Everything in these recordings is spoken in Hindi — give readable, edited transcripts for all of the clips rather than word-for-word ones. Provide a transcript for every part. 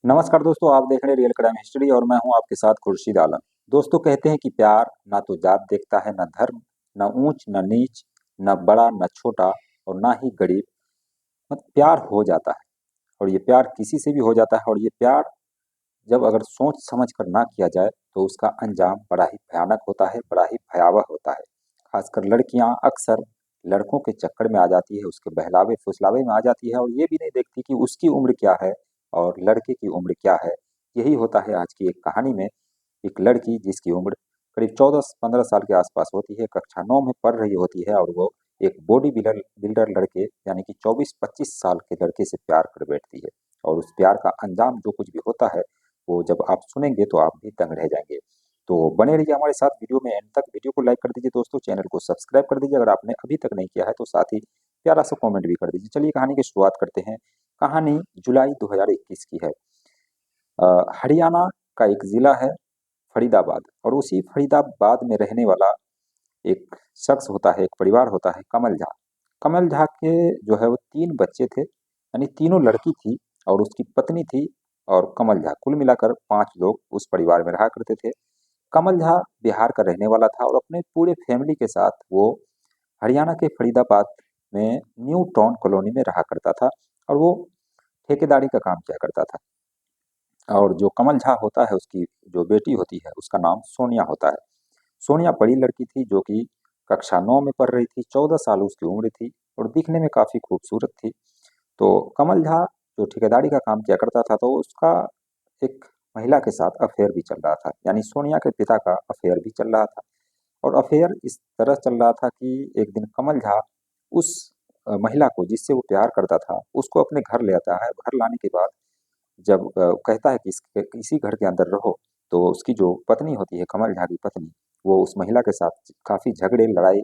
नमस्कार दोस्तों, आप देख रहे हैं रियल क्राइम हिस्ट्री और मैं हूं आपके साथ खुर्शीद आलम। दोस्तों, कहते हैं कि प्यार ना तो जात देखता है, ना धर्म, ना ऊंच, ना नीच, ना बड़ा, ना छोटा और ना ही गरीब। प्यार हो जाता है और ये प्यार किसी से भी हो जाता है। और ये प्यार जब अगर सोच समझ कर ना किया जाए तो उसका अंजाम बड़ा ही भयानक होता है, बड़ा ही भयावह होता है। खासकर लड़कियां अक्सर लड़कों के चक्कर में आ जाती है, उसके बहलावे फुसलावे में आ जाती है और ये भी नहीं देखती कि उसकी उम्र क्या है और लड़के की उम्र क्या है। यही होता है आज की एक कहानी में। एक लड़की जिसकी उम्र करीब 14-15 साल के आसपास होती है, कक्षा 9 में पढ़ रही होती है और वो एक बॉडी बिल्डर बिल्डर लड़के यानी कि 24-25 साल के लड़के से प्यार कर बैठती है। और उस प्यार का अंजाम जो कुछ भी होता है वो जब आप सुनेंगे तो आप भी दंग रह जाएंगे। तो बने रहिए हमारे साथ वीडियो में एंड तक। वीडियो को लाइक कर दीजिए दोस्तों, चैनल को सब्सक्राइब कर दीजिए अगर आपने अभी तक नहीं किया है, तो साथ ही प्यारा सा कमेंट भी कर दीजिए। चलिए कहानी की शुरुआत करते हैं। कहानी जुलाई 2021 की है। हरियाणा का एक जिला है फरीदाबाद, और उसी फरीदाबाद में रहने वाला एक शख्स होता है, एक परिवार होता है, कमल झा। कमल झा के जो है वो 3 बच्चे थे, यानी तीनों लड़की थी और उसकी पत्नी थी और कमल झा, कुल मिलाकर 5 लोग उस परिवार में रहा करते थे। कमल झा बिहार का रहने वाला था और अपने पूरे फैमिली के साथ वो हरियाणा के फरीदाबाद में न्यू टाउन कॉलोनी में रहा करता था और वो ठेकेदारी का काम किया करता था। और जो कमल झा होता है उसकी जो बेटी होती है उसका नाम सोनिया होता है। सोनिया बड़ी लड़की थी जो कि कक्षा 9 में पढ़ रही थी, 14 साल उसकी उम्र थी और दिखने में काफ़ी खूबसूरत थी। तो कमल झा जो ठेकेदारी का काम किया करता था तो उसका एक महिला के साथ अफेयर भी चल रहा था, यानी सोनिया के पिता का अफेयर भी चल रहा था। और अफेयर इस तरह चल रहा था कि एक दिन कमल झा उस महिला को जिससे वो प्यार करता था उसको अपने घर ले आता है। घर लाने के बाद जब कहता है कि इसी घर के अंदर रहो, तो उसकी जो पत्नी होती है, कमल झा की पत्नी, वो उस महिला के साथ काफ़ी झगड़े लड़ाई,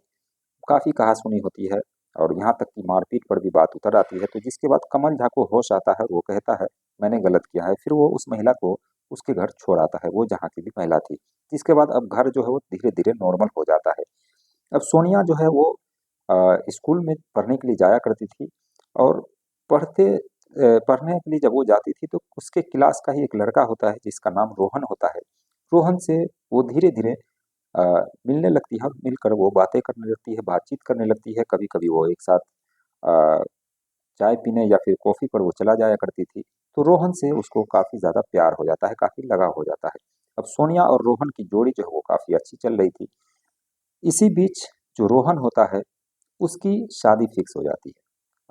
काफ़ी कहासुनी होती है और यहाँ तक कि मारपीट पर भी बात उतर आती है। तो जिसके बाद कमल झा को होश आता है, वो कहता है मैंने गलत किया है। फिर वो उस महिला को उसके घर छोड़ आता है, वो जहाँ की भी महिला थी। जिसके बाद अब घर जो है वो धीरे धीरे नॉर्मल हो जाता है। अब सोनिया जो है वो स्कूल में पढ़ने के लिए जाया करती थी और पढ़ने के लिए जब वो जाती थी तो उसके क्लास का ही एक लड़का होता है जिसका नाम रोहन होता है। रोहन से वो धीरे धीरे अ, मिलने लगती है और मिलकर वो बातें करने लगती है, बातचीत करने लगती है। कभी कभी वो एक साथ अ, चाय पीने या फिर कॉफी पर वो चला जाया करती थी। तो रोहन से उसको काफी ज्यादा प्यार हो जाता है, काफी लगाव हो जाता है। अब सोनिया और रोहन की जोड़ी जो है वो काफी अच्छी चल रही थी। इसी बीच जो रोहन होता है उसकी शादी फिक्स हो जाती है।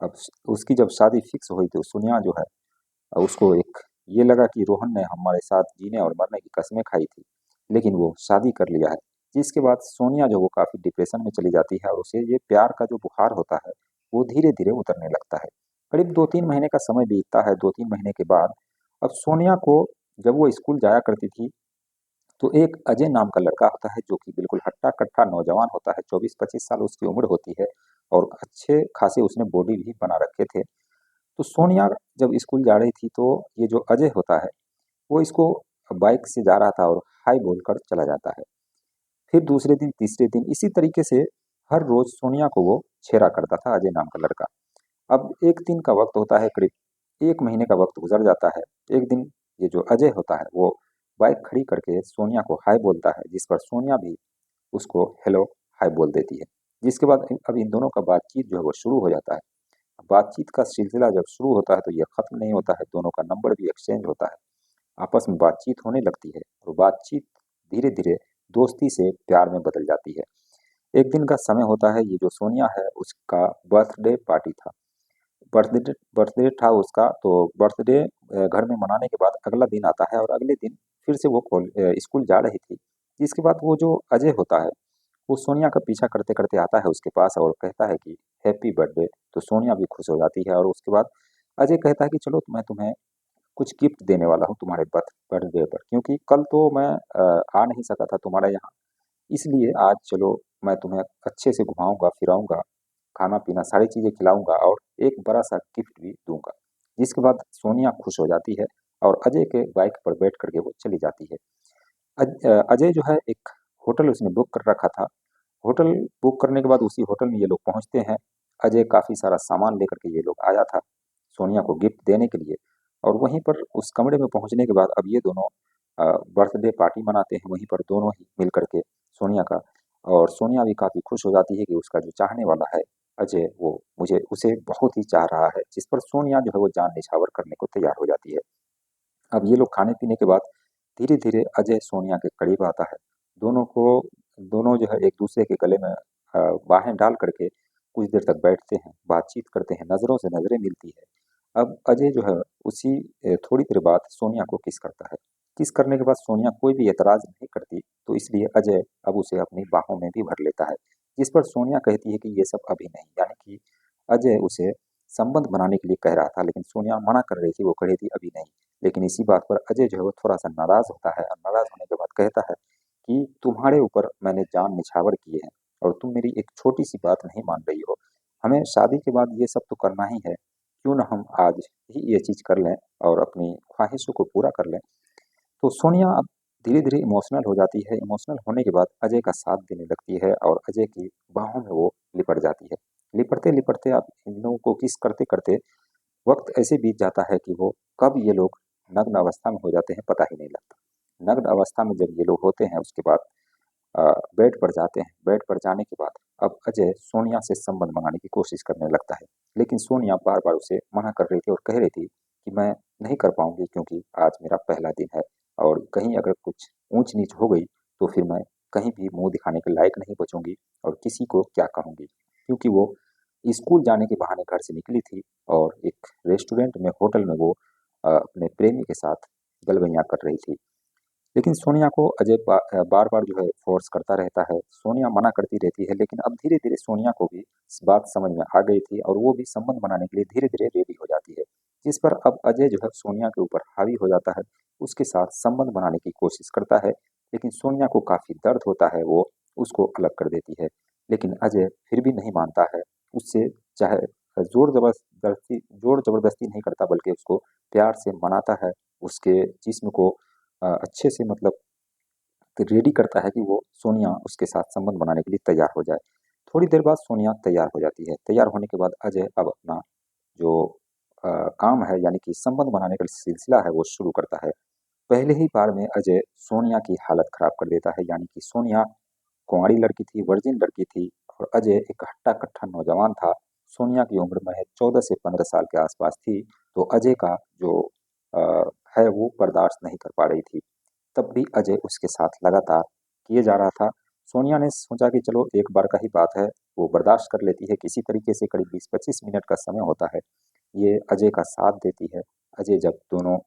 अब उसकी जब शादी फिक्स हुई तो सोनिया जो है उसको एक ये लगा कि रोहन ने हमारे साथ जीने और मरने की कस्में खाई थी, लेकिन वो शादी कर लिया है। जिसके बाद सोनिया जो वो काफी डिप्रेशन में चली जाती है और उसे ये प्यार का जो बुखार होता है वो धीरे धीरे उतरने लगता है। करीब 2-3 महीने का समय बीतता है। 2-3 महीने के बाद अब सोनिया को, जब वो स्कूल जाया करती थी, तो एक अजय नाम का लड़का होता है जो कि बिल्कुल हट्टा कट्टा नौजवान होता है। 24-25 साल उसकी उम्र होती है और अच्छे खासे उसने बॉडी भी बना रखे थे। तो सोनिया जब स्कूल जा रही थी तो ये जो अजय होता है वो इसको बाइक से जा रहा था और हाय बोलकर चला जाता है। फिर दूसरे दिन तीसरे दिन इसी तरीके से हर रोज सोनिया को वो छेड़ा करता था, अजय नाम का लड़का। अब एक दिन का वक्त होता है, करीब 1 महीने का वक्त गुजर जाता है। एक दिन ये जो अजय होता है वो बाइक खड़ी करके सोनिया को हाय बोलता है, जिस पर सोनिया भी उसको हेलो हाय बोल देती है। जिसके बाद अब इन दोनों का बातचीत जो है वो शुरू हो जाता है। बातचीत का सिलसिला जब शुरू होता है तो यह खत्म नहीं होता है, दोनों का नंबर भी एक्सचेंज होता है, आपस में बातचीत होने लगती है और बातचीत धीरे धीरे दोस्ती से प्यार में बदल जाती है। एक दिन का समय होता है, ये जो सोनिया है उसका बर्थडे पार्टी था। बर्थडे बर्थडे था उसका, तो बर्थडे घर में मनाने के बाद अगला दिन आता है और अगले दिन फिर से वो स्कूल जा रही थी। जिसके बाद वो जो अजय होता है वो सोनिया का पीछा करते करते आता है उसके पास और कहता है कि हैप्पी बर्थडे। तो सोनिया भी खुश हो जाती है और उसके बाद अजय कहता है कि चलो मैं तुम्हें कुछ गिफ्ट देने वाला हूँ तुम्हारे बर्थडे पर, क्योंकि कल तो मैं आ नहीं सका था तुम्हारे यहाँ, इसलिए आज चलो मैं तुम्हें अच्छे से घुमाऊंगा फिराऊंगा, खाना पीना सारी चीजें खिलाऊंगा और एक बड़ा सा गिफ्ट भी दूंगा। जिसके बाद सोनिया खुश हो जाती है और अजय के बाइक पर बैठ करके वो चली जाती है। अजय जो है एक होटल उसने बुक कर रखा था। होटल बुक करने के बाद उसी होटल में ये लोग पहुंचते हैं। अजय काफी सारा सामान लेकर के ये लोग आया था सोनिया को गिफ्ट देने के लिए। और वहीं पर उस कमरे में पहुंचने के बाद अब ये दोनों बर्थडे पार्टी मनाते हैं वहीं पर दोनों ही मिल करके सोनिया का। और सोनिया भी काफ़ी खुश हो जाती है कि उसका जो चाहने वाला है अजय, वो मुझे उसे बहुत ही चाह रहा है, जिस पर सोनिया जो है वो जान निछावर करने को तैयार हो जाती है। अब ये लोग खाने पीने के बाद धीरे धीरे अजय सोनिया के करीब आता है। दोनों को दोनों जो है एक दूसरे के गले में बाहें डाल करके कुछ देर तक बैठते हैं, बातचीत करते हैं, नज़रों से नज़रें मिलती है। अब अजय जो है उसी थोड़ी देर बाद सोनिया को किस करता है। किस करने के बाद सोनिया कोई भी एतराज नहीं करती, तो इसलिए अजय अब उसे अपनी बाहों में भी भर लेता है। जिस पर सोनिया कहती है कि ये सब अभी नहीं, यानी कि अजय उसे संबंध बनाने के लिए कह रहा था, लेकिन सोनिया मना कर रही थी, वो कह रही थी अभी नहीं। लेकिन इसी बात पर अजय जो है वो थोड़ा-सा नाराज़ होता है और नाराज़ होने के बाद कहता है कि तुम्हारे ऊपर मैंने जान निछावर किए हैं और तुम मेरी एक छोटी-सी बात नहीं मान रही हो। हमें शादी के बाद ये सब तो करना ही है, क्यों ना हम आज ही ये चीज़ कर लें और अपनी ख्वाहिशों को पूरा कर लें। तो सोनिया अब धीरे-धीरे इमोशनल हो जाती है, इमोशनल होने के बाद अजय का साथ देने लगती है और अजय की बाहों में वो लिपट जाती है। लिपटते-लिपटते अब इन लोगों को किस करते-करते वक़्त ऐसे बीत जाता है कि वो कब ये लोग नग्न अवस्था में हो जाते हैं पता ही नहीं लगता। नग्न अवस्था में जब ये लोग होते हैं उसके बाद अ, बेड पर जाते हैं। बेड पर जाने के बाद अब अजय सोनिया से संबंध बनाने की कोशिश करने लगता है। लेकिन सोनिया बार-बार उसे मना कर रही थी और कह रही थी कि मैं नहीं कर पाऊँगी क्योंकि आज मेरा पहला दिन है और कहीं अगर कुछ ऊँच-नीच हो गई तो फिर मैं कहीं भी मुँह दिखाने के लायक नहीं बचूँगी और किसी को क्या कहूँगी। क्योंकि वो स्कूल जाने के बहाने घर से निकली थी और एक रेस्टोरेंट में, होटल में वो अपने प्रेमी के साथ गलबैयाँ कर रही थी। लेकिन सोनिया को अजय बार-बार जो है फ़ोर्स करता रहता है। सोनिया मना करती रहती है, लेकिन अब धीरे-धीरे सोनिया को भी इस बात समझ में आ गई थी और वो भी संबंध बनाने के लिए धीरे-धीरे रेडी हो जाती है। जिस पर अब अजय जो है सोनिया के ऊपर हावी हो जाता है, उसके साथ संबंध बनाने की कोशिश करता है, लेकिन सोनिया को काफ़ी दर्द होता है, वो उसको अलग कर देती है। लेकिन अजय फिर भी नहीं मानता है, उससे चाहे ज़ोर ज़बरदस्ती नहीं करता बल्कि उसको प्यार से मनाता है, उसके जिस्म को अच्छे से मतलब रेडी करता है कि वो सोनिया उसके साथ संबंध बनाने के लिए तैयार हो जाए। थोड़ी देर बाद सोनिया तैयार हो जाती है। तैयार होने के बाद अजय अब अपना जो अ, काम है यानी कि संबंध बनाने का सिलसिला है वो शुरू करता है। पहले ही बार में अजय सोनिया की हालत खराब कर देता है, यानी कि सोनिया कुंवारी लड़की थी, वर्जिन लड़की थी और अजय एक हट्टा-कट्टा नौजवान था। सोनिया की उम्र महज़ 14 से 15 साल के आसपास थी, तो अजय का जो अ, है वो बर्दाश्त नहीं कर पा रही थी। तब भी अजय उसके साथ लगातार किए जा रहा था। सोनिया ने सोचा कि चलो एक बार का ही बात है, वो बर्दाश्त कर लेती है, किसी तरीके से करीब 20-25 मिनट का समय होता है। ये अजय का साथ देती है। अजय जब दोनों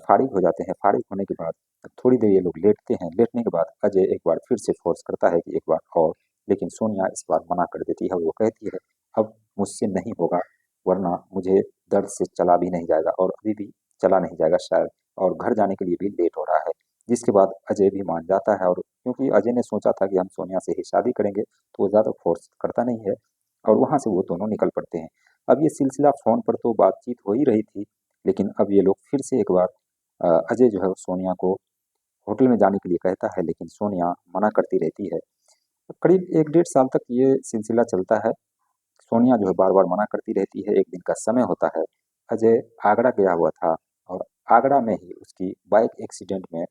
फारिग हो जाते हैं, फारिग होने के बाद थोड़ी देर ये लोग लेटते हैं, लेटने के बाद अजय एक बार फिर से फ़ोर्स करता है कि एक बार और, लेकिन सोनिया इस बार मना कर देती है। वो कहती है, "अब मुझसे नहीं होगा, वरना मुझे दर्द से चला भी नहीं जाएगा और अभी भी चला नहीं जाएगा शायद, और घर जाने के लिए भी लेट हो रहा है।" जिसके बाद अजय भी मान जाता है और क्योंकि अजय ने सोचा था कि हम सोनिया से ही शादी करेंगे, तो वो ज़्यादा फ़ोर्स करता नहीं है और वहाँ से वो दोनों निकल पड़ते हैं। अब ये सिलसिला फ़ोन पर तो बातचीत हो ही रही थी, लेकिन अब ये लोग फिर से एक बार अजय जो है वो सोनिया को होटल में जाने के लिए कहता है, लेकिन सोनिया मना करती रहती है। करीब 1 डेढ़ साल तक ये सिलसिला चलता है। सोनिया जो है बार-बार मना करती रहती है। एक दिन का समय होता है, अजय आगरा गया हुआ था और आगरा में ही उसकी बाइक एक्सीडेंट में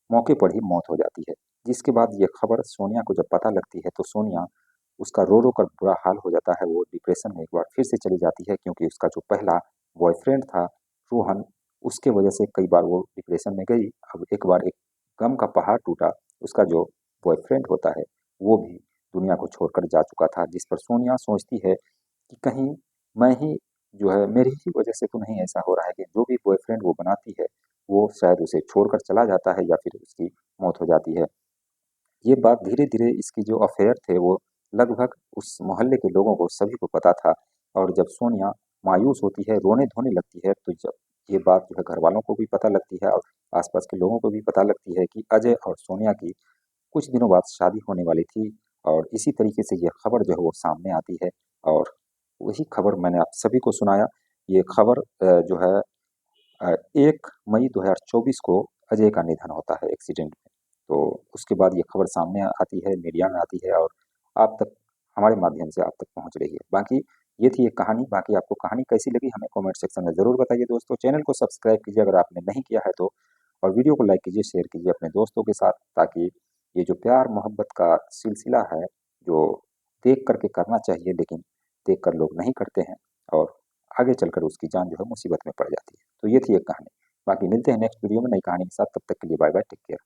मौके पर ही मौत हो जाती है। जिसके बाद ये खबर सोनिया को जब पता लगती है, तो सोनिया उसका रो-रो कर बुरा हाल हो जाता है। वो डिप्रेशन में एक बार फिर से चली जाती है क्योंकि उसका जो पहला बॉयफ्रेंड था, रोहन, उसके वजह से कई बार वो डिप्रेशन में गई। अब एक बार एक गम का पहाड़ टूटा, उसका जो बॉयफ्रेंड होता है, वो भी दुनिया को छोड़कर जा चुका था। जिस पर सोनिया सोचती है कि कहीं मैं ही जो है मेरी ही वजह से तो नहीं ऐसा हो रहा है कि जो भी बॉयफ्रेंड वो बनाती है, वो शायद उसे छोड़कर चला जाता है या फिर उसकी मौत हो जाती है। ये बात धीरे-धीरे इसकी जो अफ़ेयर थे वो लगभग उस मोहल्ले के लोगों को सभी को पता था और जब सोनिया मायूस होती है, रोने-धोने लगती है, तो जब ये बात जो है घरवालों को भी पता लगती है और आस-पास के लोगों को भी पता लगती है कि अजय और सोनिया की कुछ दिनों बाद शादी होने वाली थी और इसी तरीके से ये खबर जो है वो सामने आती है और वही खबर मैंने आप सभी को सुनाया। ये खबर जो है 1 मई 2024 को अजय का निधन होता है एक्सीडेंट में। तो उसके बाद ये खबर सामने आती है, मीडिया में आती है और आप तक हमारे माध्यम से आप तक पहुँच रही है। बाकी ये थी एक कहानी। बाकी आपको कहानी कैसी लगी हमें कमेंट सेक्शन में ज़रूर बताइए दोस्तों। चैनल को सब्सक्राइब कीजिए अगर आपने नहीं किया है तो, और वीडियो को लाइक कीजिए, शेयर कीजिए अपने दोस्तों के साथ, ताकि ये जो प्यार मोहब्बत का सिलसिला है, जो देख करके करना चाहिए लेकिन देख कर लोग नहीं करते हैं, और आगे चलकर उसकी जान जो है मुसीबत में पड़ जाती है। तो ये थी एक कहानी। बाकी मिलते हैं नेक्स्ट वीडियो में नई कहानी के साथ, तब तक के लिए बाय बाय, टेक केयर।